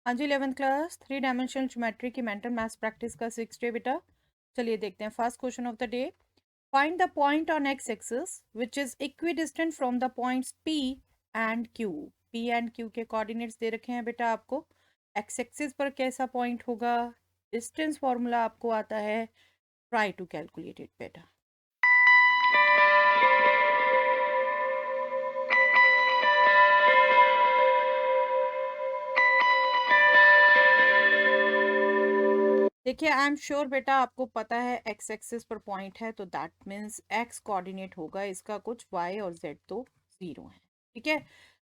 हाँ जी, 11th class 3 dimensional geometry की mental maths practice का 6 डे बेटा। चलिए देखते हैं first question of the day. Find the point on x axis which is equidistant from the points P and Q. P and Q के coordinates दे रखे हैं बेटा आपको। एक्स एक्सिस पर कैसा पॉइंट होगा, डिस्टेंस फॉर्मूला आपको आता है, ट्राई टू कैलकुलेट इट बेटा। देखिए आई एम श्योर बेटा आपको पता है एक्स एक्सिस पर पॉइंट है तो दैट मीन्स एक्स कोऑर्डिनेट होगा इसका कुछ, वाई और जेड तो जीरो है। ठीक है,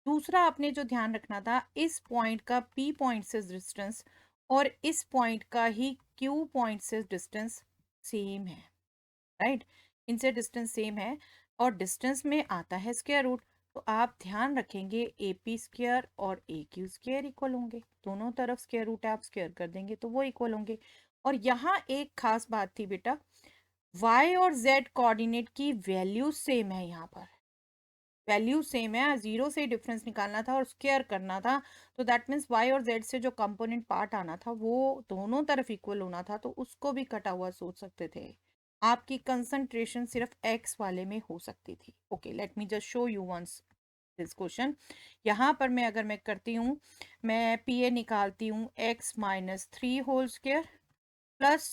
दूसरा आपने जो ध्यान रखना था, इस पॉइंट का पी पॉइंट से डिस्टेंस और इस पॉइंट का ही क्यू पॉइंट से डिस्टेंस सेम है, राइट। इनसे डिस्टेंस सेम है और डिस्टेंस में आता है स्क्वायर रूट। तो आप ध्यान रखेंगे ए पी स्क्वायर और ए क्यू स्क्वायर इक्वल होंगे, दोनों तरफ स्क्वायर रूट आप स्क्वायर कर देंगे तो वो इक्वल होंगे। और यहाँ एक खास बात थी बेटा, y और z कोऑर्डिनेट की वैल्यू सेम है, यहाँ पर वैल्यू सेम है, जीरो से डिफरेंस निकालना था और स्क्वायर करना था। तो दैट मीन्स y और z से जो कंपोनेंट पार्ट आना था वो दोनों तरफ इक्वल होना था, तो उसको भी कटा हुआ सोच सकते थे। आपकी कंसंट्रेशन सिर्फ x वाले में हो सकती थी। Okay, let me just show you once this question. यहाँ पर मैं अगर मैं करती हूँ, मैं पी ए निकालती हूँ x-3 whole square plus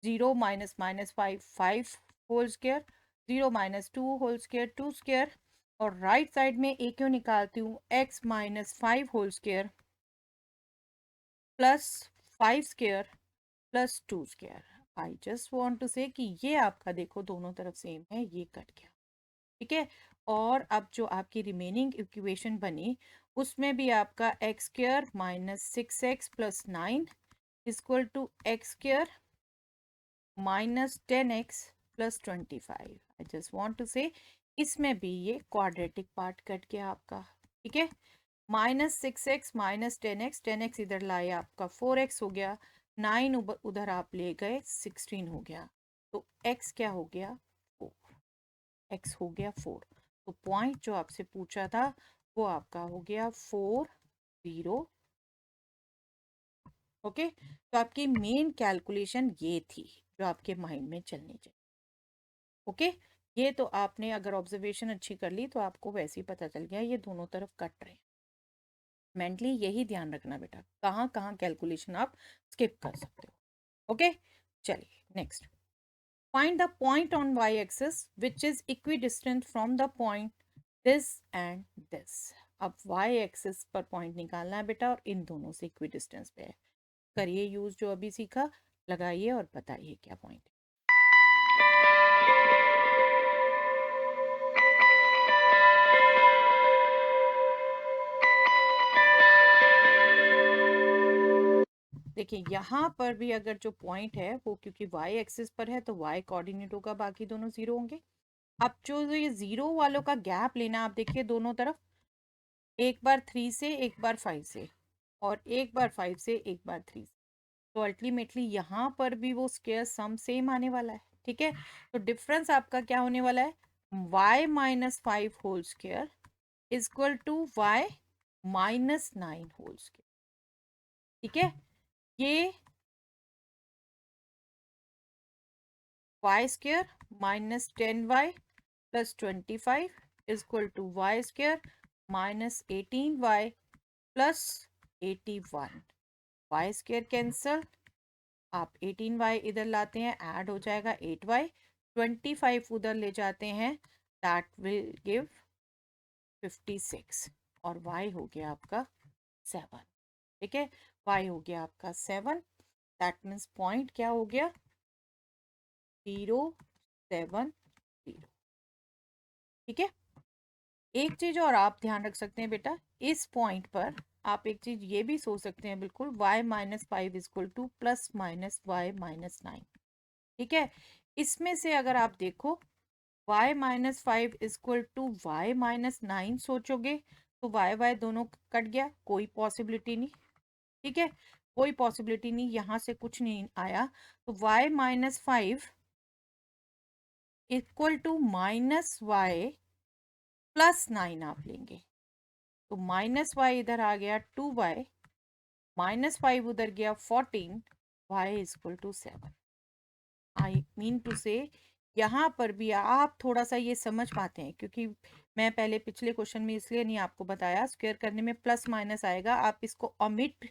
0 - -5 whole square, 0 - 2 whole square 2 square, और राइट साइड में ए क्यू निकालती हूँ x-5 whole square plus 5 square plus 2 square. I just want to say कि ये आपका देखो दोनों तरफ सेम है, ये कट गया। ठीक है, और अब जो आपकी रिमेनिंग इक्वेशन बनी उसमें भी आपका X square -6x + 9 equal to X square -10x + 25। I just want to say इसमें भी ये क्वाड्रेटिक पार्ट कट गया आपका। ठीक है, -6x -10x, 10x इधर लाए आपका 4x हो गया, 9 उधर आप ले गए 16 हो गया, तो x क्या हो गया 4, x हो गया 4। तो पॉइंट जो आपसे पूछा था वो आपका हो गया 4 0। ओके, तो आपकी मेन कैलकुलेशन ये थी जो आपके माइंड में चलनी चाहिए। ओके, ये तो आपने अगर ऑब्जर्वेशन अच्छी कर ली तो आपको वैसे ही पता चल गया ये दोनों तरफ कट रहे हैं। मेंटली यही ध्यान रखना बेटा, कहाँ कहाँ कैलकुलेशन आप स्किप कर सकते हो। ओके, चलिए next. Find the point on Y axis which is equidistant from the point this and this. अब वाई एक्सिस पर पॉइंट निकालना है बेटा और इन दोनों से इक्विडिस्टेंस पे है। करिए यूज जो अभी सीखा, लगाइए और बताइए क्या पॉइंट है। देखिए यहाँ पर भी अगर जो पॉइंट है वो क्योंकि y एक्सिस पर है तो y कोऑर्डिनेट होगा, बाकी दोनों जीरो होंगे। अब जो ये जीरो वालों का गैप लेना, आप देखिए दोनों तरफ, एक बार 3 से एक बार 5 से और एक बार 5 से एक बार 3 से, तो अल्टीमेटली यहाँ पर भी वो स्क्वायर सम सेम आने वाला है। ठीक है, तो डिफरेंस आपका क्या होने वाला है, y-5 whole square equal to y-9 whole square. ठीक है, ये y square -10y + 25 equal to y square -18y + 81। y square cancel, आप 18y इधर लाते हैं ऐड हो जाएगा 8y, 25 उधर ले जाते हैं दैट विल गिव 56, और y हो गया आपका 7। ठीक है, y हो गया आपका 7, दैट मीन्स पॉइंट क्या हो गया 0 7 0। ठीक है, एक चीज और आप ध्यान रख सकते हैं बेटा, इस पॉइंट पर आप एक चीज ये भी सोच सकते हैं बिल्कुल, y-5 इक्वल टू +-y-9। ठीक है, इसमें से अगर आप देखो y-5 इक्वल टू y-9 सोचोगे तो y दोनों कट गया, कोई पॉसिबिलिटी नहीं। ठीक है, कोई पॉसिबिलिटी नहीं, यहाँ से कुछ नहीं आया, तो y-5 इक्वल टू -y + 9 आप लेंगे, तो -y इधर आ गया 2y -5 उधर गया 14, y is equal to 7। I mean to say यहाँ पर भी आप थोड़ा सा ये समझ पाते हैं, क्योंकि मैं पहले पिछले क्वेश्चन में इसलिए नहीं आपको बताया, स्क्वायर करने में प्लस माइनस आएगा, आप इसको ओमिट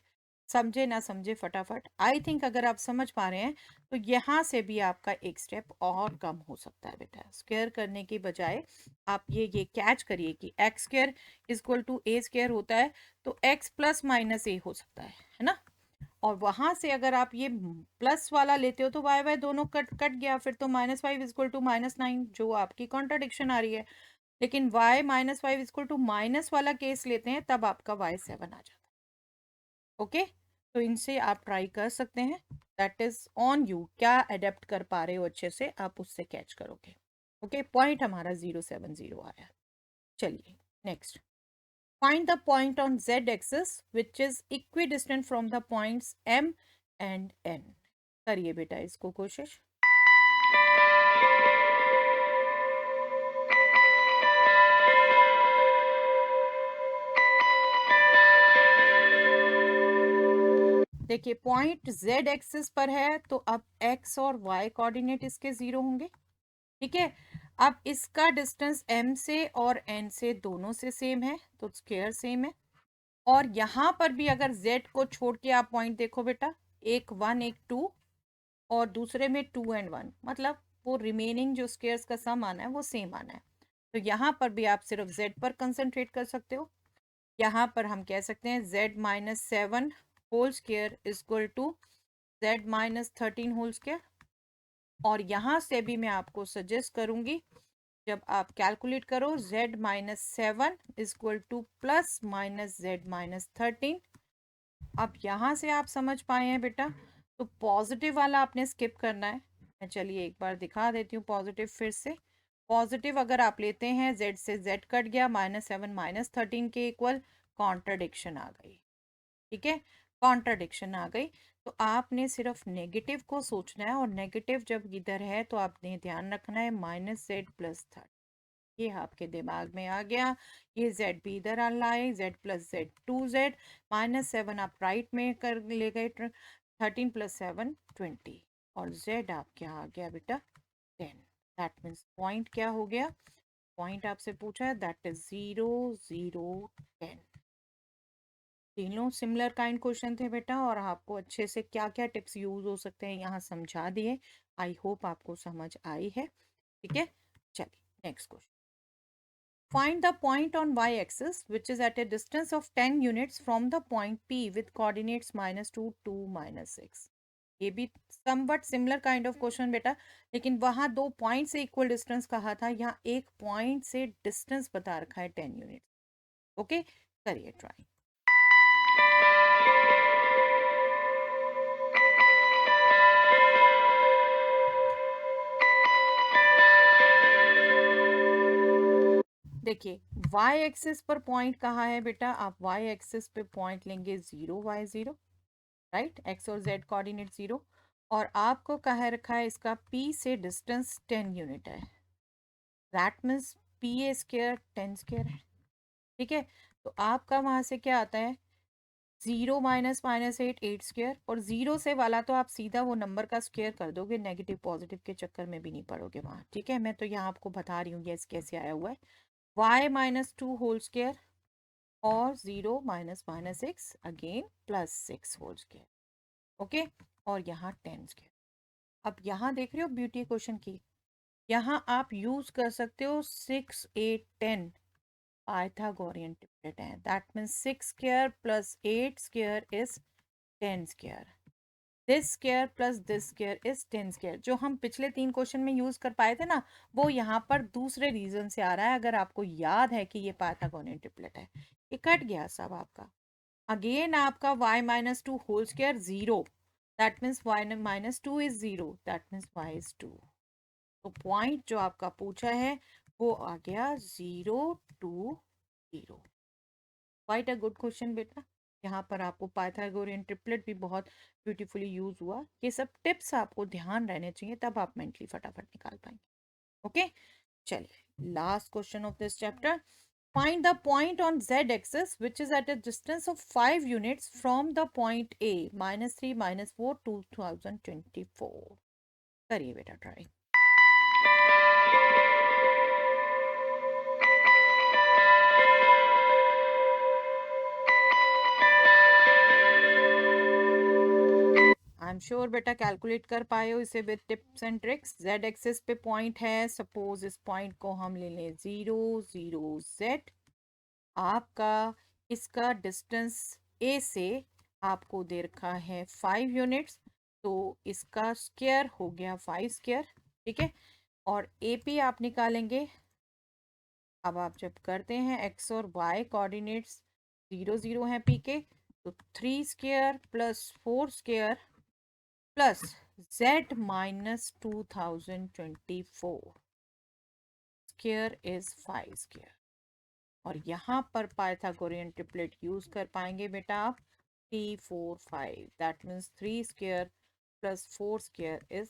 समझे ना समझे फटाफट। आई थिंक अगर आप समझ पा रहे हैं तो यहाँ से भी आपका एक स्टेप और कम हो सकता है बेटा। स्क्वायर करने के बजाय आप ये कैच करिए कि X square is equal to A square होता है, तो एक्स प्लस माइनस ए हो सकता है ना। और वहां से अगर आप ये प्लस वाला लेते हो तो वाई वाई दोनों कट कट गया, फिर तो -5 इज इक्वल टू -9, जो आपकी कॉन्ट्राडिक्शन आ रही है। लेकिन y -5 is equal to minus वाला केस लेते हैं, तब आपका y7 आ जाता है। ओके, तो इनसे आप ट्राई कर सकते हैं, दैट इज ऑन यू, क्या अडेप्ट कर पा रहे हो अच्छे से, आप उससे कैच करोगे। ओके, पॉइंट हमारा 070 आया। चलिए next, find the point on z axis which is equidistant from the points m and n। करिए बेटा इसको कोशिश। देखिए पॉइंट z एक्सिस पर है, तो अब x और y कोऑर्डिनेट इसके 0 होंगे। ठीक है, अब इसका डिस्टेंस m से और n से दोनों से सेम है, तो स्क्वायर सेम है। और यहाँ पर भी अगर z को छोड़ के आप पॉइंट देखो बेटा, एक 1 एक 2 और दूसरे में 2 एंड 1, मतलब वो रिमेनिंग जो स्क्वायर्स का सम आना है वो सेम आना है। तो यहाँ पर भी आप सिर्फ z पर कंसंट्रेट कर सकते हो। यहाँ पर हम कह सकते हैं z-7 whole square is equal to z-13 whole square. और यहाँ से भी मैं आपको सजेस्ट करूंगी, जब आप कैलकुलेट करो z-7 is equal two plus minus z-13। अब यहाँ से आप समझ पाए हैं बेटा, तो पॉजिटिव वाला आपने स्किप करना है। मैं चलिए एक बार दिखा देती हूँ पॉजिटिव फिर से। पॉजिटिव अगर आप लेते हैं, z से z कट गया, -7 -13 के इक्वल, कॉन्ट्रडिक्शन आ गई। ठीक है, कॉन्ट्रडिक्शन आ गई। तो आपने सिर्फ नेगेटिव को सोचना है, और नेगेटिव जब इधर है तो आपने ध्यान रखना है -z+13। ये आपके दिमाग में आ गया। ये z भी इधर आ लाए, z+z 2z, -7 आप राइट में कर ले गए, 13 + 7 20, और z आपके आ गया बेटा 10। दैट मीन्स पॉइंट क्या हो गया, पॉइंट आपसे पूछा है, दैट इज 0 0 10। तीनों सिमिलर काइंड क्वेश्चन थे बेटा, और आपको अच्छे से क्या क्या टिप्स यूज हो सकते हैं यहाँ समझा दिए। आई होप आपको समझ आई है। ठीक है, चलिए next question. Find the point on y-axis which is at a distance of 10 units from the point P with coordinates -2, 2, -6। ये भी somewhat similar kind of question बेटा, लेकिन वहां दो पॉइंट से इक्वल डिस्टेंस कहा था, यहाँ एक पॉइंट से डिस्टेंस बता रखा है 10 यूनिट। ओके, करिए ट्राई। देखिए y एक्सिस पर पॉइंट कहाँ है बेटा, आप y एक्सिस पे पॉइंट लेंगे 0 y 0, राइट, x और z कोऑर्डिनेट 0। और आपको कहा रखा है इसका p से डिस्टेंस 10 यूनिट है, that means P A square 10 square है। ठीक है, तो आपका वहां से क्या आता है, 0 -8 8 स्क्वायर, और 0 से वाला तो आप सीधा वो नंबर का स्क्वायर कर दोगे, नेगेटिव पॉजिटिव के चक्कर में भी नहीं पड़ोगे वहां। ठीक है, मैं तो यहाँ आपको बता रही हूँ ये कैसे आया हुआ है, y-2 होल स्क्वायर और 0 -6 अगेन +6 होल स्क्वायर। ओके, और यहाँ 10 स्क्वायर। अब यहाँ देख रहे हो ब्यूटी क्वेश्चन की, यहाँ आप यूज कर सकते हो 6 8 10 पाइथागोरियन ट्रिपलेट है, that means 6 square plus 8 square is 10 square, this square plus this square is 10 square. जो हम पिछले 3 क्वेश्चन में यूज कर पाए थे ना, वो यहाँ पर दूसरे रीजन से आ रहा है। अगर आपको याद है कि ये पाइथागोरियन ट्रिपलेट है, ये कट गया सब आपका। अगेन आपका y-2 whole square 0, that means y-2 is 0, that means y is 2। तो पॉइंट जो आपका पूछा है वो आ गया 0 2 0। क्वाइट अ गुड क्वेश्चन बेटा, यहाँ पर आपको पाइथागोरियन ट्रिपलेट भी बहुत ब्यूटीफुली यूज हुआ। ये सब टिप्स आपको ध्यान रहने चाहिए, तब आप मेंटली फटाफट निकाल पाएंगे। ओके, चलिए last question of this chapter, Find the point on z-axis which is at a distance of 5 units from the point A, -3, -4, 2024. करिए बेटा ट्राई। आई एम श्योर बेटा कैलकुलेट कर पाए हो इसे with tips and tricks. Z axis पे point है, suppose इस पॉइंट को हम ले लें 0, 0, जेड। आपका इसका डिस्टेंस ए से आपको दे रखा है 5 यूनिट्स, तो इसका स्क्वायर हो गया 5 स्क्वायर, ठीक है। और ए पी आप निकालेंगे। अब आप जब करते हैं एक्स और वाई कोऑर्डिनेट्स 0, 0 है पी के, तो 3 square plus 4 square plus z minus 2024 square is 5 square. और यहाँ पर पाइथागोरियन ट्रिपलेट यूज कर पाएंगे बेटा आप 3, 4, 5, that means 3 square plus 4 square is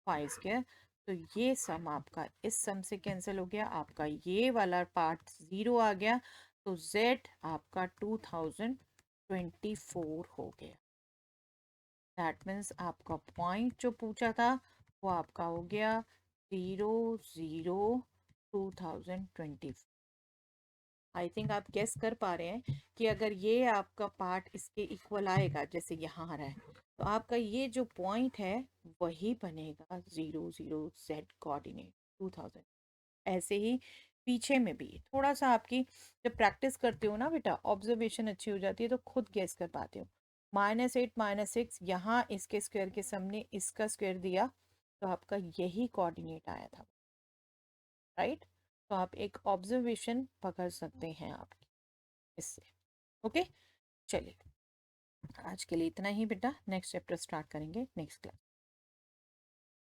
5 square. तो ये सम आपका इस सम से कैंसिल हो गया, आपका ये वाला पार्ट 0 आ गया, तो z आपका 2024 हो गया। दैट मीन्स आपका पॉइंट जो पूछा था वो आपका हो गया 0, 0, 2024। आई थिंक आप गेस कर पा रहे हैं कि अगर ये आपका पार्ट इसके इक्वल आएगा जैसे यहाँ आ रहा है, तो आपका ये जो पॉइंट है वही बनेगा 0, 0, जेड कोऑर्डिनेट 2000। ऐसे ही पीछे में भी थोड़ा सा आपकी जब प्रैक्टिस करते हो ना बेटा, ऑब्जर्वेशन अच्छी हो जाती है, तो खुद गेस कर पाते हो। -8, -6 यहाँ इसके स्क्वायर के सामने इसका स्क्वायर दिया, तो आपका यही कोऑर्डिनेट आया था, राइट। तो आप एक ऑब्जर्वेशन पकड़ सकते हैं आप इससे। ओके, चलिए आज के लिए इतना ही बेटा, नेक्स्ट चैप्टर स्टार्ट करेंगे नेक्स्ट क्लास।